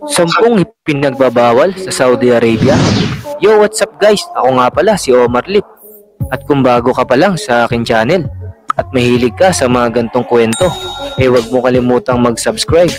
Sampung ipinagbabawal sa Saudi Arabia. Yo, what's up guys? Ako nga pala si Omar Lip. At kung bago ka pa lang sa akin channel at mahilig ka sa mga gantong kwento, huwag mo kalimutang mag-subscribe.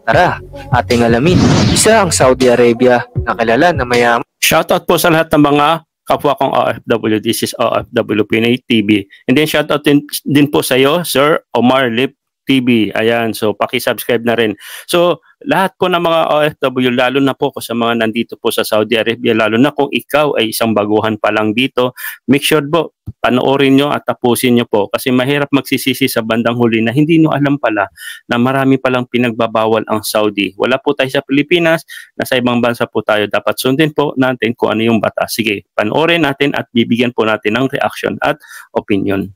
Tara, ating alamin. Isa ang Saudi Arabia na kilala na mayaman. Shoutout po sa lahat ng mga kapwa kong OFW. This is OFW Pinay TV. And then shoutout din po sa iyo, Sir Omar Lip TV. Ayan, so paki-subscribe na rin. So, lahat po ng mga OFW, lalo na po sa mga nandito po sa Saudi Arabia, lalo na kung ikaw ay isang baguhan pa lang dito, make sure po, panoorin nyo at tapusin nyo po kasi mahirap magsisisi sa bandang huli na hindi nyo alam pala na marami palang pinagbabawal ang Saudi. Wala po tayo sa Pilipinas, nasa ibang bansa po tayo. Dapat sundin po natin kung ano yung batas. Sige, panoorin natin at bibigyan po natin ng reaction at opinion.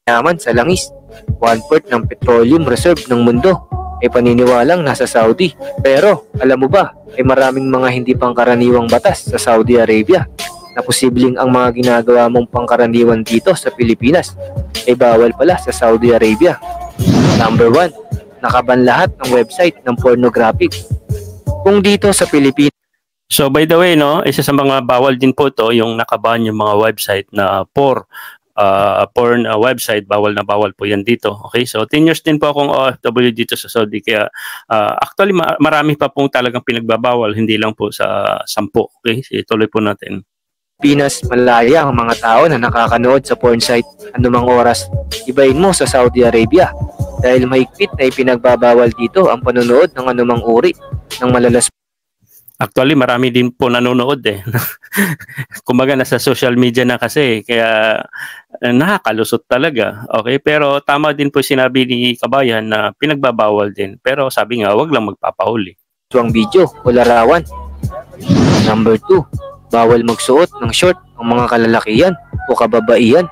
Yaman sa langis. 1/4 ng petroleum reserve ng mundo ay paniniwalang nasa Saudi. Pero alam mo ba, ay maraming mga hindi pangkaraniwang batas sa Saudi Arabia na posibleng ang mga ginagawa mong pangkaraniwan dito sa Pilipinas ay bawal pala sa Saudi Arabia. Number 1, nakaban lahat ng website ng pornographic. Kung dito sa Pilipinas. So by the way, no, isa sa mga bawal din po to yung nakaban yung mga website na porn website, bawal na bawal po yan dito. Okay, so 10 years din po akong OFW dito sa Saudi, kaya actually marami pa pong talagang pinagbabawal, hindi lang po sa 10. Okay, so, tuloy po natin. Pinas, malaya ang mga tao na nakakanood sa porn site anumang oras. Ibahin mo sa Saudi Arabia dahil mahigpit na ipinagbabawal dito ang panonood ng anumang uri ng malalas. Actually, marami din po nanonood eh. Kumbaga nasa social media na kasi, kaya nakakalusot talaga. Okay, pero tama din po sinabi ni Kabayan na pinagbabawal din. Pero sabi nga, wag lang magpapahuli. Ang video o larawan. Number 2, bawal magsuot ng short ang mga kalalakihan o kababaihan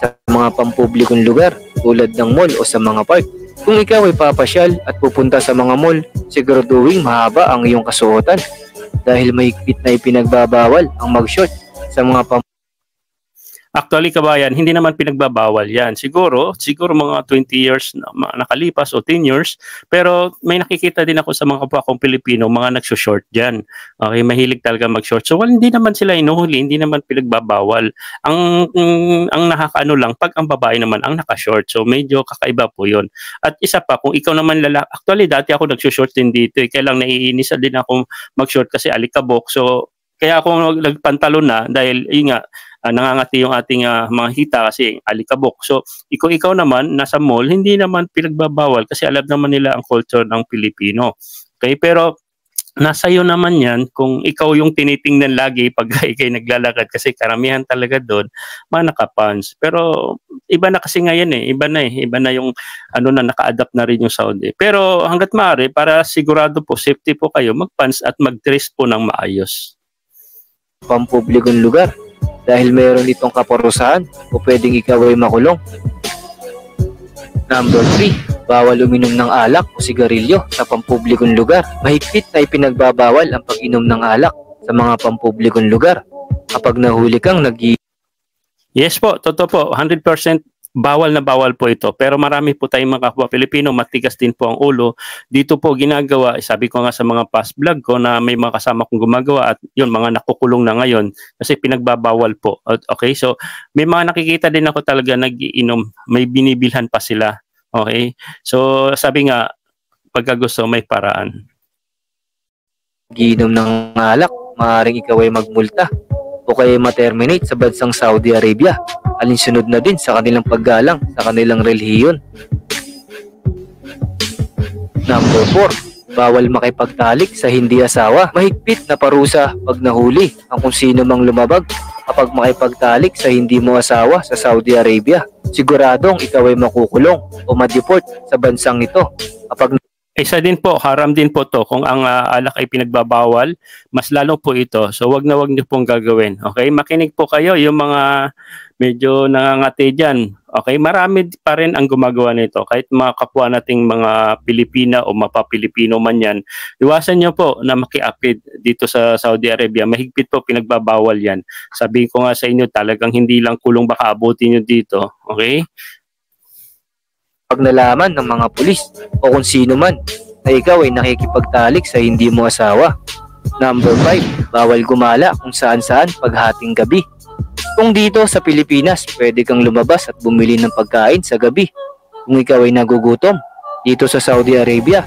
sa mga pampublikong lugar tulad ng mall o sa mga park. Kung ikaw ay papasyal at pupunta sa mga mall, siguraduhin mahaba ang iyong kasuotan dahil mahigpit na ipinagbabawal ang mag-short sa mga Actually, Kabayan, hindi naman pinagbabawal yan. Siguro mga 20 years na nakalipas o 10 years, pero may nakikita din ako sa mga kapwa kong Pilipino, mga nagsushort dyan. Okay, mahilig talaga mag-short. So, hindi naman sila inuhuli, hindi naman pinagbabawal. Ang nakakaano lang, pag ang babae naman ang nakashort. So, medyo kakaiba po yun. At isa pa, kung ikaw naman lalaki, actually, dati ako nagsushort din dito. Kaya lang naiinisa din ako mag-short kasi alikabok. So, kaya ako nagpantalon na dahil yun nga, nangangati yung ating mga hita kasi alikabok. So, ikaw naman, nasa mall, hindi naman pinagbabawal kasi alam naman nila ang culture ng Pilipino. Okay, pero nasa iyo naman yan kung ikaw yung tinitingnan lagi pag ikay naglalakad kasi karamihan talaga doon, mga nakapants. Pero iba na kasi ngayon iba na yung na naka-adapt na rin yung Saudi. Pero hanggat maaari, para sigurado po, safety po kayo, mag-pants at mag-dress po ng maayos. Pampublikong lugar. Dahil meron itong kaparusahan o pwedeng ikaw ay makulong. Number 3, bawal uminom ng alak o sigarilyo sa pampublikong lugar. Mahigpit na ipinagbabawal ang pag-inom ng alak sa mga pampublikong lugar. Kapag nahuli kang Yes po, totoo po, 100% bawal na bawal po ito. Pero marami po tayong mga kapwa Pilipino, matigas din po ang ulo. Dito po ginagawa, sabi ko nga sa mga past vlog ko na may mga kasama kong gumagawa at yun, mga nakukulong na ngayon kasi pinagbabawal po. Okay, so may mga nakikita din ako talaga nag-iinom, may binibilhan pa sila. Okay, so sabi nga, pagka gusto may paraan. Giinom ng alak, maaaring ikaw ay magmulta o kaya ma-terminate sa bansang Saudi Arabia. Alinsunod na din sa kanilang paggalang sa kanilang relihiyon. Number 4, bawal makipagtalik sa hindi asawa. Mahigpit na parusa pag nahuli ang kung sino mang lumabag kapag makipagtalik sa hindi mo asawa sa Saudi Arabia. Siguradong ikaw ay makukulong o ma-deport sa bansang ito. Kapag isa din po, haram din po to. Kung ang alak ay pinagbabawal, mas lalo po ito. So wag na wag niyo pong gagawin. Okay, makinig po kayo yung mga medyo nangangati dyan. Okay, marami pa rin ang gumagawa nito. Kahit mga kapwa nating mga Pilipina o mapa-Pilipino man yan, iwasan nyo po na maki-upgrade dito sa Saudi Arabia. Mahigpit po, pinagbabawal yan. Sabihin ko nga sa inyo, talagang hindi lang kulong baka abutin nyo dito. Okay? Pag nalaman ng mga pulis o kung sino man na ikaw ay nakikipagtalik sa hindi mo asawa. Number 5, bawal gumala kung saan-saan paghating gabi. Kung dito sa Pilipinas, pwede kang lumabas at bumili ng pagkain sa gabi. Kung ikaw ay nagugutom, dito sa Saudi Arabia,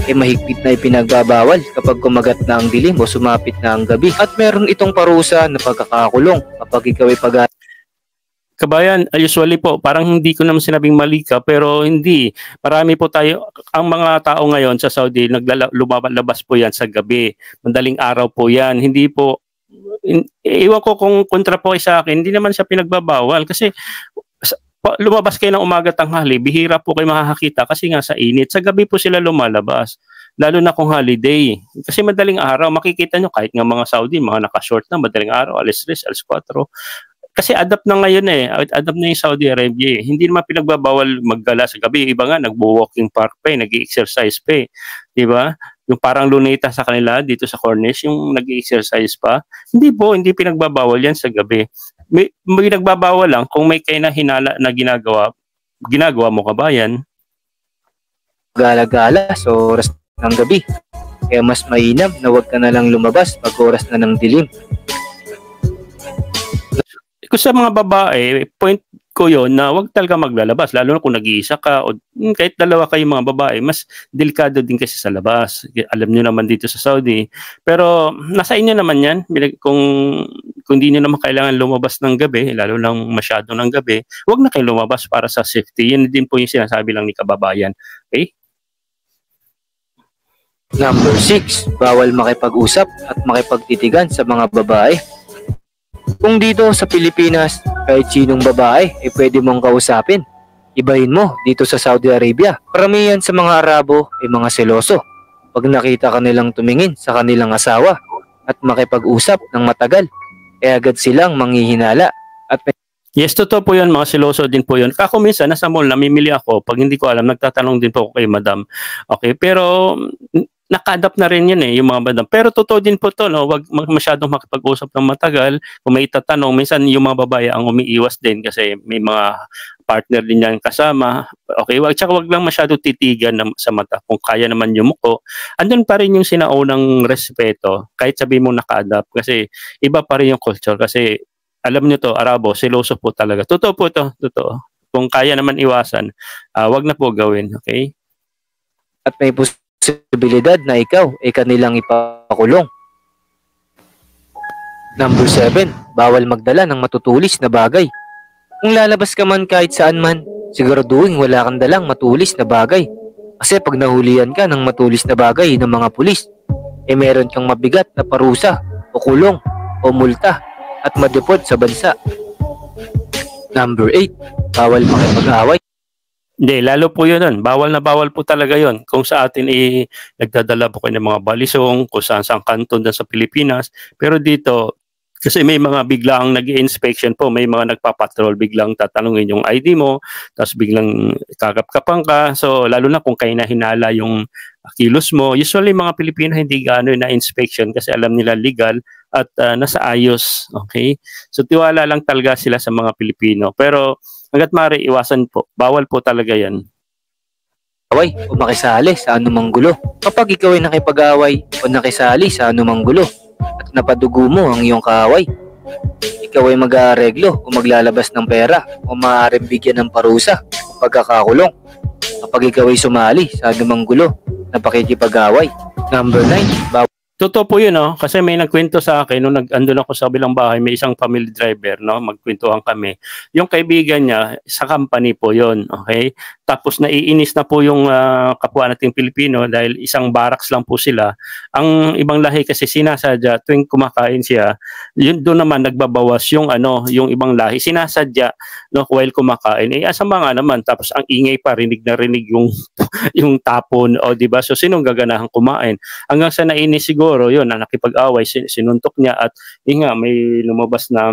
mahigpit na ipinagbabawal kapag kumagat na ang dilim o sumapit na ang gabi. At meron itong parusa na pagkakakulong kapag ikaw ay Kabayan, usually po, parang hindi ko naman sinabing mali ka, pero hindi. Marami po tayo, ang mga tao ngayon sa Saudi, lumalabas po yan sa gabi. Madaling araw po yan. Hindi po, iwan ko kung kontra po sa akin, hindi naman siya pinagbabawal. Kasi lumabas kayo ng umaga tanghali, bihira po kayo makakakita kasi nga sa init. Sa gabi po sila lumalabas. Lalo na kung holiday. Kasi madaling araw, makikita nyo kahit nga mga Saudi, mga naka-short na, madaling araw, alas 3, alas 4. Kasi adapt na ngayon adapt na yung Saudi Arabia. Hindi naman pinagbabawal maggala sa gabi. Iba nga, nagbo-walking park pa nag-i-exercise pa Diba? Yung parang luneta sa kanila dito sa Corniche, yung nag-i-exercise pa. Hindi po, hindi pinagbabawal yan sa gabi. May pinagbabawal lang kung may kayo na hinala na ginagawa mo kabayan. Gala-gala sa oras ng gabi. Kaya mas mainam na huwag ka na lang lumabas pag oras na ng dilim. Kung sa mga babae, point ko yon na wag talaga maglalabas, lalo na kung nag-iisa ka o kahit dalawa kayo mga babae, mas delikado din kasi sa labas. Alam nyo naman dito sa Saudi. Pero nasa inyo naman yan. Kung di nyo naman kailangan lumabas ng gabi, lalo lang masyado ng gabi, wag na kayo lumabas para sa safety. Yan din po yung sinasabi lang ni kababayan. Okay? Number 6, bawal makipag-usap at makipagtitigan sa mga babae. Kung dito sa Pilipinas, kahit sinong babae ay pwede mong kausapin. Ibahin mo dito sa Saudi Arabia. Karamihan sa mga Arabo ay mga seloso. Pag nakita kanilang tumingin sa kanilang asawa at makipag-usap ng matagal, ay agad silang manghihinala. At yes, totoo po yun, mga seloso din po yun. Kako minsan, nasa mall, namimili ako. Pag hindi ko alam, nagtatanong din po ako kay madam. Okay, pero naka-adapt na rin yun yung mga madam. Pero totoo din po to, no? Wag masyadong makipag-usap ng matagal. Kung may itatanong, minsan yung mga babae ang umiiwas din kasi may mga partner din yan kasama. Okay, tsaka wag lang masyado titigan sa mata. Kung kaya naman yumuko, andun pa rin yung sinaunang respeto, kahit sabi mo naka-adapt. Kasi iba pa rin yung culture. Kasi alam nyo to, Arabo, seloso po talaga. Totoo po to, totoo. Kung kaya naman iwasan, wag na po gawin. Okay? At may posibilidad na ikaw ay kanilang ipakulong. Number 7, bawal magdala ng matutulis na bagay. Kung lalabas ka man kahit saan man, siguraduhin wala kang dalang matulis na bagay. Kasi pag nahulihan ka ng matulis na bagay ng mga pulis, meron kang mabigat na parusa o kulong o multa at madeport sa bansa. Number 8, bawal makipag-away. Hindi, lalo po yun. Bawal na bawal po talaga yun. Kung sa atin nagdadala po kayo ng mga balisong, kung saan kanton sa Pilipinas. Pero dito, kasi may mga biglang nag-i-inspection po, may mga nagpapatrol, biglang tatanungin yung ID mo, tapos biglang kakapkapan ka. So, lalo na kung kayo na hinala yung kilos mo. Usually, mga Pilipino hindi gaano na-inspection kasi alam nila legal at nasa ayos. Okay? So, tiwala lang talaga sila sa mga Pilipino. Pero, hanggat maaari, iwasan po. Bawal po talaga yan. Away o makisali sa anumang gulo. Kapag ikaw ay nakipag-away o nakisali sa anumang gulo at napadugo mo ang iyong kaaway, ikaw ay mag-aareglo o maglalabas ng pera o maaaring bigyan ng parusa o pagkakakulong kapag ikaw ay sumali sa anumang gulo na pakikipag-away. Number 9, bawal. Totoo po yun, no? Kasi may nagkwento sa akin nung andun ako sa bilang bahay, may isang family driver, no? Magkwentuhan kami. Yung kaibigan niya, sa company po yun, okay? Tapos naiinis na po yung kapwa nating Pilipino dahil isang barracks lang po sila. Ang ibang lahi kasi sinasadya, tuwing kumakain siya, yun doon naman nagbabawas yung yung ibang lahi. Sinasadya, no, while kumakain. Asama nga naman, tapos ang ingay pa, rinig na rinig yung yung tapon, o di ba? So sinong gaganahan kumain? Hanggang sa nainis siguro yun na nakipag-away, sinuntok niya at may lumabas na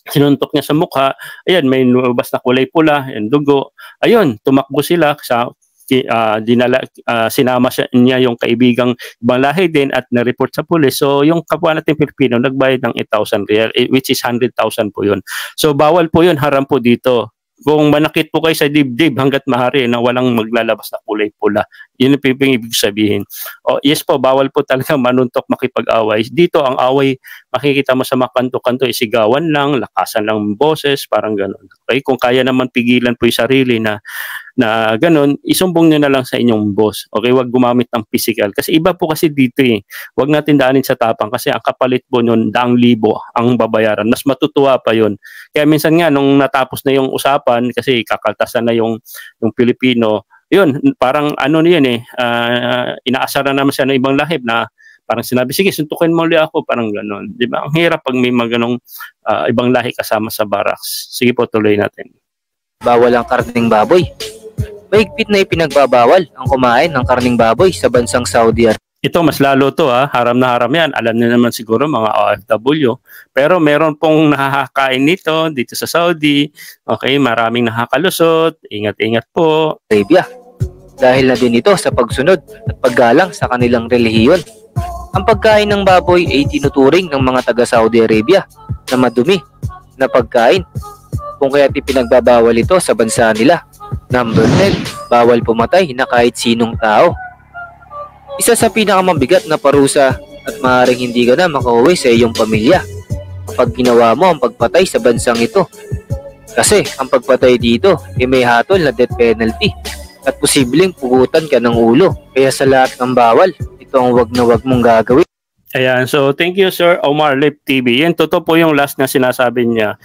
sinuntok niya sa mukha. Ayan, may lumabas na kulay pula, yung dugo. Ayun, tumakbo sila sa sinama niya yung kaibigang ibang lahi din at na-report sa pulis. So yung kapwa natin Pilipino nagbayad ng 8,000 real, which is 100,000 po yun. So bawal po yun, haram po dito. Kung manakit po kayo sa dibdib hanggat maaari na walang maglalabas na kulay pula. Yun ang ibig sabihin. O, yes po, bawal po talaga manuntok makipag-away. Dito ang away, makikita mo sa mga kanto-kanto, isigawan lang, lakasan lang ang boses, parang gano'n. Okay? Kung kaya naman pigilan po yung sarili na ganun, isumbong nyo na lang sa inyong boss. Okay, wag gumamit ng physical. Kasi iba po kasi dito eh. Wag natin daanin sa tapang kasi ang kapalit po nun, 100,000 ang babayaran. Mas matutuwa pa yun. Kaya minsan nga, nung natapos na yung usapan, kasi kakaltasan na yung Pilipino, yun, parang ano niyan eh, inaasara naman siya ng ibang lahib na parang sinabi, sige, suntukin mo ulit ako, parang gano'n. Di ba? Ang hirap pag may mga ganong ibang lahi kasama sa barracks. Sige po, tuloy natin. Bawal ang karning baboy. Mahigpit na ipinagbabawal ang kumain ng karning baboy sa bansang Saudi Arabia. Ito, mas lalo to haram na haram yan. Alam niyo naman siguro mga OFW. Pero meron pong nakakain nito dito sa Saudi. Okay, maraming nakakalusot. Ingat-ingat po. Dahil na din ito sa pagsunod at paggalang sa kanilang relihiyon. Ang pagkain ng baboy ay tinuturing ng mga taga Saudi Arabia na madumi na pagkain. Kung kaya't ipinagbabawal ito sa bansa nila. Number 10, bawal pumatay na kahit sinong tao. Isa sa pinakamabigat na parusa at maaaring hindi ka na makauwi sa iyong pamilya kapag ginawa mo ang pagpatay sa bansang ito. Kasi ang pagpatay dito ay may hatol na death penalty at posibleng pugutan ka ng ulo. Kaya sa lahat ng bawal, ito ang wag na wag mong gagawin. Ayan, so thank you Sir Omar Lip TV. Yan, totoo po yung last na sinasabi niya.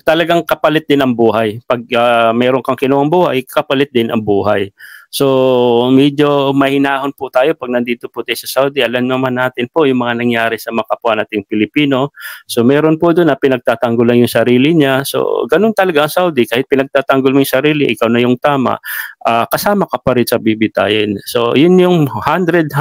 Talagang kapalit din ang buhay. Pag meron kang kinuhang buhay, kapalit din ang buhay. So, medyo mahinahon po tayo pag nandito po tayo sa Saudi. Alam naman natin po yung mga nangyari sa mga kapwa nating Pilipino. So, meron po doon na pinagtatanggol lang yung sarili niya. So, ganun talaga ang Saudi. Kahit pinagtatanggol mo yung sarili, ikaw na yung tama, kasama ka pa rin sa bibitayin. So, yun yung 100%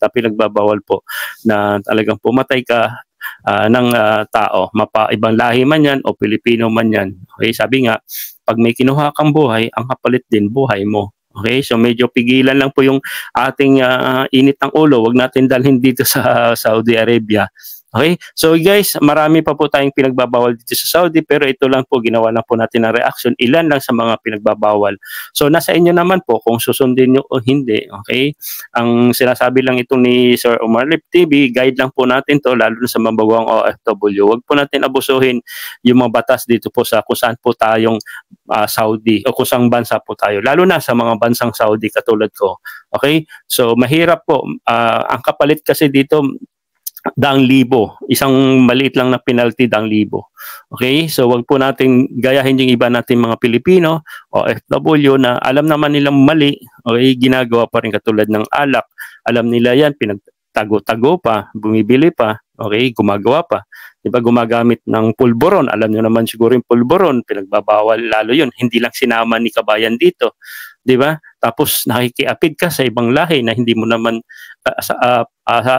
na pinagbabawal po na talagang pumatay ka ng tao, ibang lahi man yan o Pilipino man yan. Okay, sabi nga, pag may kinuha kang buhay, ang kapalit din buhay mo. Okay, so medyo pigilan lang po yung ating init ng ulo. Wag natin dalhin dito sa Saudi Arabia. Okay, so guys, marami pa po tayong pinagbabawal dito sa Saudi, pero ito lang po, ginawa lang po natin ng reaction, ilan lang sa mga pinagbabawal. So nasa inyo naman po kung susundin nyo o hindi. Okay, ang sinasabi lang ito ni Sir Omar Lip TV, guide lang po natin to, lalo na sa mabagawang OFW. Huwag po natin abusuhin yung mga batas dito po sa kung saan po tayong Saudi o kung saan bansa po tayo, lalo na sa mga bansang Saudi katulad ko. Okay, so mahirap po, ang kapalit kasi dito 100,000, isang maliit lang na penalty, 100,000. Okay, so wag po nating gayahin yung iba nating mga Pilipino o OFW na alam naman nilang mali, okay, ginagawa pa rin katulad ng alak. Alam nila yan, pinagtago-tago pa, bumibili pa, okay, gumagawa pa. Diba, gumagamit ng pulburon. Alam nyo naman siguro yung pulburon, pinagbabawal lalo yun. Hindi lang sinama ni kabayan dito. Diba? Tapos nakikiapid ka sa ibang lahi na hindi mo naman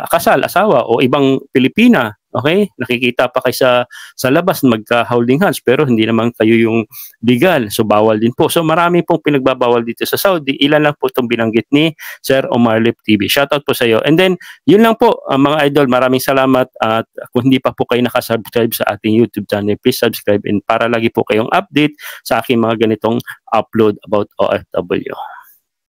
kasal, asawa o ibang Pilipina. Okay? Nakikita pa kayo sa labas magka-holding hands pero hindi naman kayo yung legal. So bawal din po. So marami pong pinagbabawal dito sa Saudi. Ilan lang po itong binanggit ni Sir Omar Lip TV. Shoutout po sa iyo. And then, yun lang po mga idol. Maraming salamat at kung hindi pa po kayo nakasubscribe sa ating YouTube channel, please subscribe and para lagi po kayong update sa aking mga ganitong upload about OFW.